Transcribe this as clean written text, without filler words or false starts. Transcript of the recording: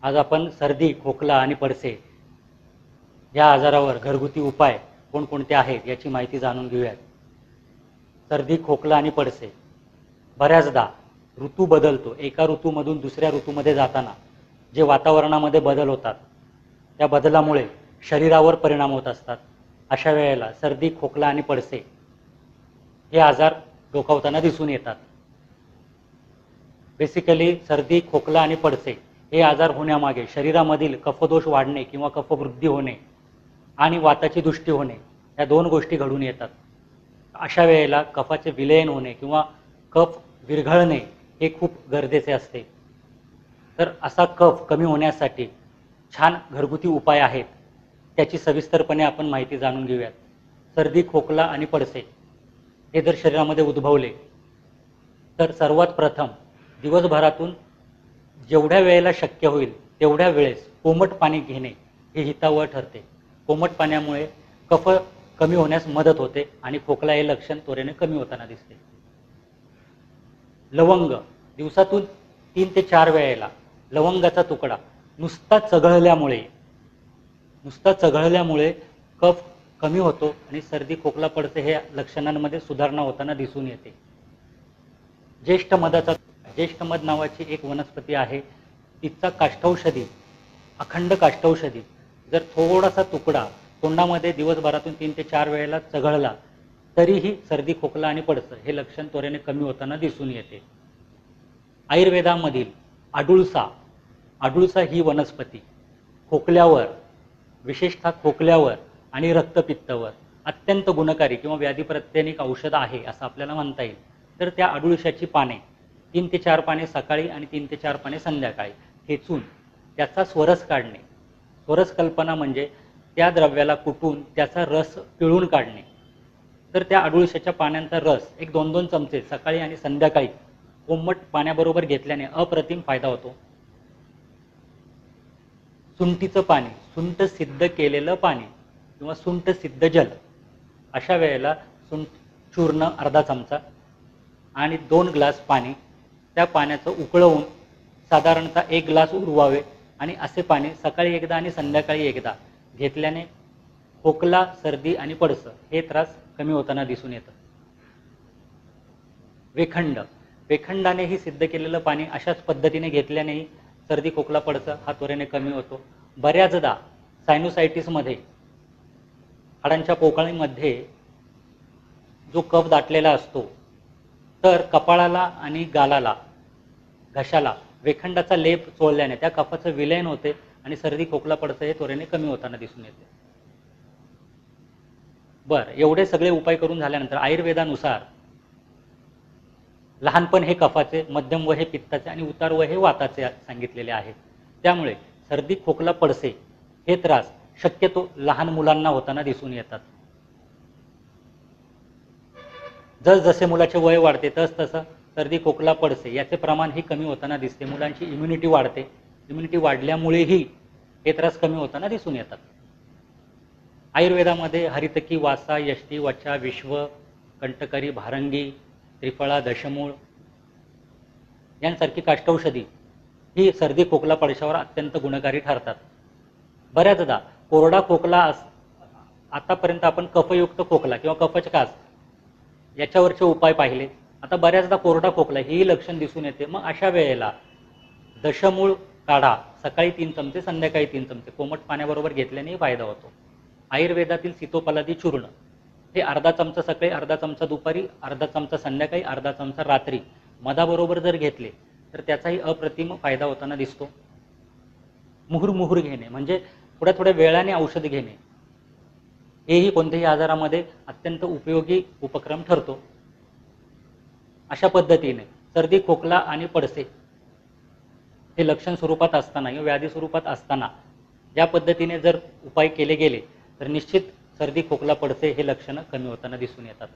आज आपण सर्दी, खोकला आणि पडसे या आजारावर घरगुती उपाय कोणकोणते आहेत याची माहिती जाणून घेऊयात. सर्दी, खोकला आणि पडसे बऱ्याचदा ऋतू बदलतो. एका ऋतूमधून दुसऱ्या ऋतूमध्ये जाताना जे वातावरणामध्ये बदल होतात त्या बदलामुळे शरीरावर परिणाम होत असतात. अशा वेळेला सर्दी, खोकला आणि पडसे हे आजार डोकावताना दिसून येतात. बेसिकली सर्दी, खोकला आणि पडसे हे आजार होण्यामागे शरीरामधील कफदोष वाढणे किंवा कफवृद्धी होणे आणि वाताची दृष्टी होणे या दोन गोष्टी घडून येतात. अशा वेळेला कफाचे विलयन होणे किंवा कफ विरघळणे हे खूप गरजेचे असते. तर असा कफ कमी होण्यासाठी छान घरगुती उपाय आहेत, त्याची सविस्तरपणे आपण माहिती जाणून घेऊयात. सर्दी, खोकला आणि पडसे हे जर शरीरामध्ये उद्भवले तर सर्वात प्रथम दिवसभरातून जेवढ्या वेळेला शक्य होईल तेवढ्या वेळेस कोमट पाणी घेणे हे हितावह ठरते. कोमट पाण्यामुळे कफ कमी होण्यास मदत होते आणि खोकला हे लक्षण त्वरेने कमी होताना दिसते. लवंग दिवसातून 3 ते 4 वेळेला लवंगाचा तुकडा नुसता चघळल्यामुळे कफ कमी होतो आणि सर्दी, खोकला, पडसे हे लक्षणांमध्ये सुधारणा होताना दिसून येते. ज्येष्ठ मध नावाची एक वनस्पती आहे. तिचा काष्ठौषधी, अखंड काष्ठौषधी जर थोडासा तुकडा तोंडामध्ये दिवसभरातून 3 ते 4 वेळेला चघळला तरीही सर्दी, खोकला आणि पडसे हे लक्षण त्वरेने कमी होताना दिसून येते. आयुर्वेदामधील अडुळसा ही वनस्पती खोकल्यावर, विशेषतः खोकल्यावर आणि रक्तपित्तावर अत्यंत गुणकारी किंवा व्याधीप्रत्यनिक औषध आहे असं आपल्याला म्हणता येईल. तर त्या अडुळशाची पाने 3 ते 4 पाने सकाळी आणि 3 ते 4 पाने संध्याकाळी ठेचून त्याचा स्वरस काढणे. स्वरस कल्पना म्हणजे त्या द्रव्याला कुटून त्याचा रस पिळून काढणे. तर त्या अडुळशाच्या पानांचा रस एक 2-2 चमचे सकाळी आणि संध्याकाळी कोमट पाण्याबरोबर घेतल्याने अप्रतिम फायदा होतो. सुंठीचं पाणी, सुंठ सिद्ध केलेलं पाणी किंवा सुंठ सिद्ध जल, अशा वेळेला सुंठ चूर्ण अर्धा चमचा आणि 2 ग्लास पाणी, त्या पाण्याचं उकळवून साधारणतः 1 ग्लास उरवावे आणि असे पाणी सकाळी एकदा आणि संध्याकाळी एकदा घेतल्याने खोकला, सर्दी आणि पडसं हे त्रास कमी होताना दिसून येतं. वेखंडानेही सिद्ध केलेलं पाणी अशाच पद्धतीने घेतल्यानेही सर्दी, खोकला, पडसं हा त्वरेने कमी होतो. बऱ्याचदा सायनुसायटिसमध्ये, हाडांच्या पोकळीमध्ये जो कफ दाटलेला असतो तर कपाळाला आणि गालाला, घशाला वेखंडाचा लेप चोळल्याने त्या कफाचं विलयन होते आणि सर्दी, खोकला, पडसं हे त्वरेने कमी होताना दिसून येते. एवढे सगळे उपाय करून झाल्यानंतर आयुर्वेदानुसार लहानपण हे कफाचे, मध्यम वय हे पित्ताचे आणि उतार वय हे वाताचे सांगितलेले आहेत. त्यामुळे सर्दी, खोकला, पडसे हे त्रास शक्यतो लहान मुलांना होताना दिसून येतात. जसजसे मुलाचे वय वाढते तसतसं सर्दी, खोकला, पडसे याचे प्रमाण ही कमी होताना दिसते. मुलांची इम्युनिटी वाढते. इम्युनिटी वाढल्यामुळेही हे त्रास कमी होताना दिसून येतात. आयुर्वेदामध्ये हरितकी, वासा, यष्टी, वचा, विश्व, कंटकरी, भारंगी, त्रिफळा, दशमूळ यांसारखी काष्ठौषधी ही सर्दी, खोकला, पडशावर अत्यंत गुणकारी ठरतात. बऱ्याचदा कोरडा खोकला आतापर्यंत आपण कफयुक्त खोकला किंवा कफचकास याच्यावरचे उपाय पाहिले. आता बऱ्याचदा कोरडा खोकला हेही लक्षण दिसून येते. मग अशा वेळेला दशमूळ काढा सकाळी 3 चमचे, संध्याकाळी 3 चमचे कोमट पाण्याबरोबर घेतल्याने फायदा होतो. आयुर्वेदातील सीतोपलादी चूर्ण हे अर्धा चमचा सकाळी, अर्धा चमचा दुपारी, अर्धा चमचा संध्याकाळी, अर्धा चमचा रात्री मधाबरोबर जर घेतले तर त्याचाही अप्रतिम फायदा होताना दिसतो. मुहुर्मुहुर घेणे म्हणजे थोड्या वेळाने औषध घेणे हेही कोणत्याही आजारामध्ये अत्यंत उपयोगी उपक्रम ठरतो. अशा पद्धतीने सर्दी, खोकला आणि पडसे हे लक्षण स्वरूपात असताना किंवा व्याधी स्वरूपात असताना या पद्धतीने जर उपाय केले गेले तर निश्चित सर्दी, खोकला, पडसे हे लक्षणं कमी होताना दिसून येतात.